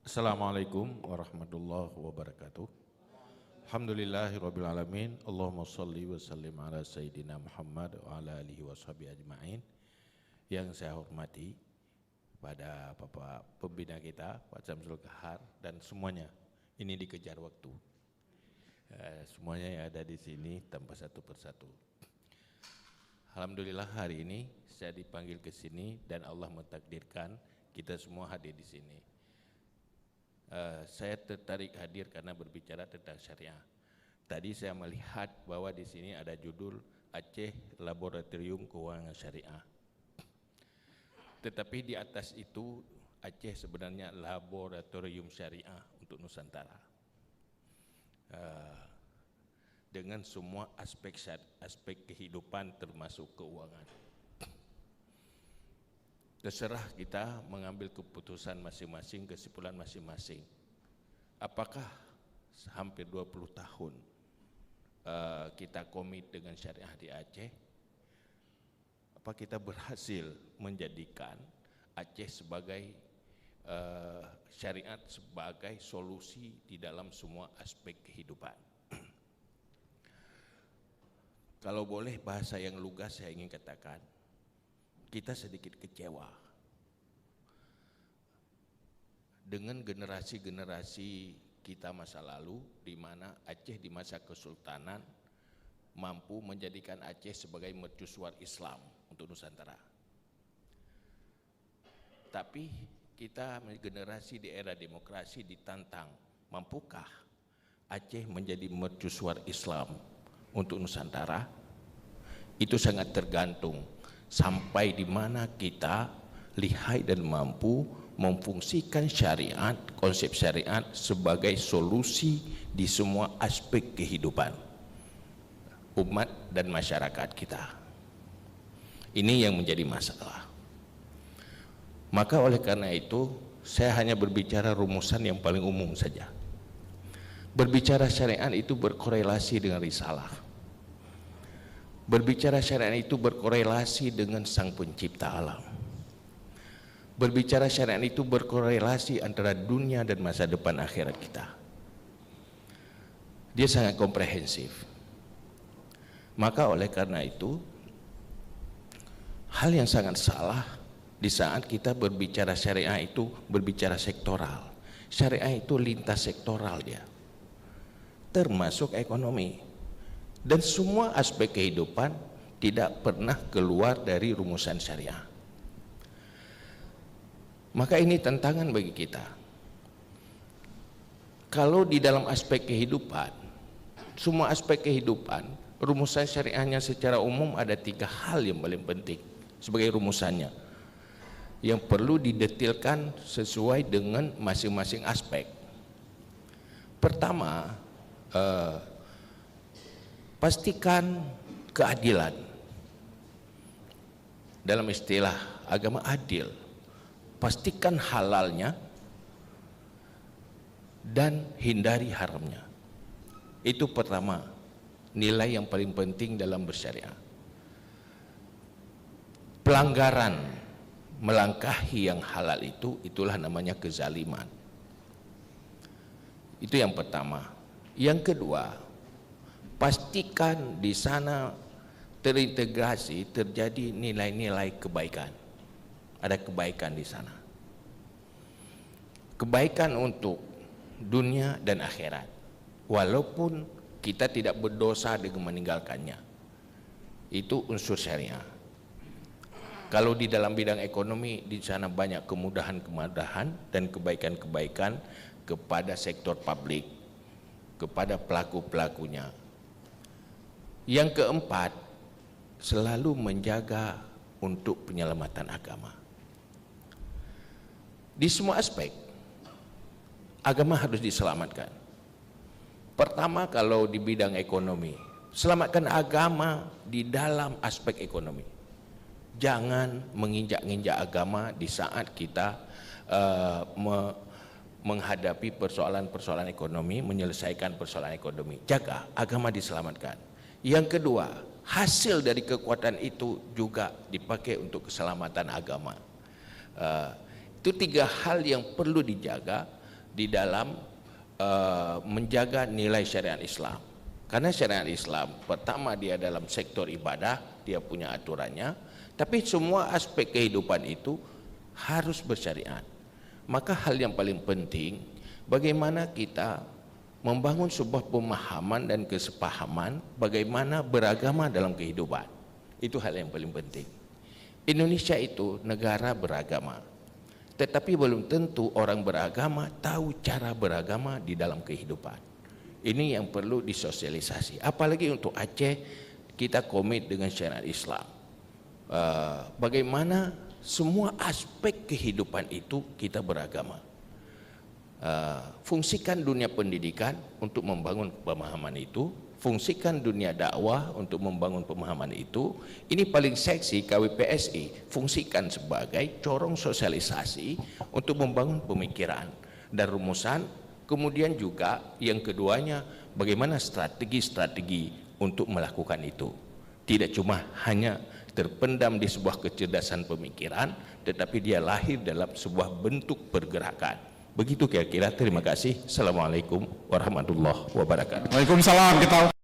Assalamualaikum warahmatullahi wabarakatuh. Alhamdulillahirrabbilalamin. Allahumma salli wa sallim ala Sayyidina Muhammad wa ala alihi wa sahbihi ajma'in. Yang saya hormati pada Bapak Pembina kita, Pak Syamsul Kahar, dan semuanya. Ini dikejar waktu. Semuanya yang ada di sini tanpa satu persatu. Alhamdulillah hari ini saya dipanggil ke sini dan Allah mentakdirkan kita semua hadir di sini. Saya tertarik hadir karena berbicara tentang syariah. Tadi saya melihat bahwa di sini ada judul Aceh Laboratorium Keuangan Syariah. Tetapi di atas itu Aceh sebenarnya laboratorium syariah untuk Nusantara. Dengan semua aspek kehidupan termasuk keuangan. Terserah kita mengambil keputusan masing-masing, kesimpulan masing-masing. Apakah hampir 20 tahun kita komit dengan syariah di Aceh? Apa kita berhasil menjadikan Aceh sebagai syariat sebagai solusi di dalam semua aspek kehidupan? Kalau boleh bahasa yang lugas saya ingin katakan, kita sedikit kecewa dengan generasi-generasi kita masa lalu, di mana Aceh di masa kesultanan mampu menjadikan Aceh sebagai mercusuar Islam untuk Nusantara. Tapi kita generasi di era demokrasi ditantang, mampukah Aceh menjadi mercusuar Islam untuk Nusantara? Itu sangat tergantung sampai di mana kita lihai dan mampu memfungsikan syariat, konsep syariat sebagai solusi di semua aspek kehidupan umat dan masyarakat kita. Ini yang menjadi masalah. Maka oleh karena itu saya hanya berbicara rumusan yang paling umum saja. Berbicara syariat itu berkorelasi dengan risalah. Berbicara syariat itu berkorelasi dengan Sang Pencipta alam. Berbicara syariat itu berkorelasi antara dunia dan masa depan akhirat kita. Dia sangat komprehensif. Maka oleh karena itu, hal yang sangat salah di saat kita berbicara syariah itu berbicara sektoral. Syariah itu lintas sektoral dia, termasuk ekonomi. Dan semua aspek kehidupan tidak pernah keluar dari rumusan syariah. Maka ini tantangan bagi kita. Kalau di dalam aspek kehidupan, semua aspek kehidupan, rumusan syariahnya secara umum ada 3 hal yang paling penting sebagai rumusannya, yang perlu didetilkan sesuai dengan masing-masing aspek. Pertama, pastikan keadilan. Dalam istilah agama adil, pastikan halalnya dan hindari haramnya. Itu pertama, nilai yang paling penting dalam bersyariah. Pelanggaran melangkahi yang halal itu, itulah namanya kezaliman. Itu yang pertama. Yang kedua, pastikan di sana terintegrasi, terjadi nilai-nilai kebaikan. Ada kebaikan di sana. Kebaikan untuk dunia dan akhirat. Walaupun kita tidak berdosa dengan meninggalkannya. Itu unsur syariah. Kalau di dalam bidang ekonomi, di sana banyak kemudahan-kemudahan dan kebaikan-kebaikan kepada sektor publik, kepada pelaku-pelakunya. Yang keempat, selalu menjaga untuk penyelamatan agama. Di semua aspek, agama harus diselamatkan. Pertama, kalau di bidang ekonomi, selamatkan agama di dalam aspek ekonomi. Jangan menginjak-injak agama di saat kita menghadapi persoalan-persoalan ekonomi, menyelesaikan persoalan ekonomi. Jaga agama diselamatkan. Yang kedua, hasil dari kekuatan itu juga dipakai untuk keselamatan agama. Itu 3 hal yang perlu dijaga di dalam menjaga nilai syariat Islam. Karena syariat Islam pertama dia dalam sektor ibadah, dia punya aturannya, tapi semua aspek kehidupan itu harus bersyariat. Maka hal yang paling penting bagaimana kita membangun sebuah pemahaman dan kesepahaman bagaimana beragama dalam kehidupan. Itu hal yang paling penting. Indonesia itu negara beragama, tetapi belum tentu orang beragama tahu cara beragama di dalam kehidupan. Ini yang perlu disosialisasi. Apalagi untuk Aceh, kita komit dengan syariat Islam. Bagaimana semua aspek kehidupan itu kita beragama. Fungsikan dunia pendidikan untuk membangun pemahaman itu, fungsikan dunia dakwah untuk membangun pemahaman itu. Ini paling seksi KWPSI, fungsikan sebagai corong sosialisasi untuk membangun pemikiran dan rumusan. Kemudian juga yang keduanya, bagaimana strategi-strategi untuk melakukan itu. Tidak cuma hanya terpendam di sebuah kecerdasan pemikiran, tetapi dia lahir dalam sebuah bentuk pergerakan. Begitu kira-kira. Terima kasih. Assalamualaikum warahmatullahi wabarakatuh. Waalaikumsalam. Kita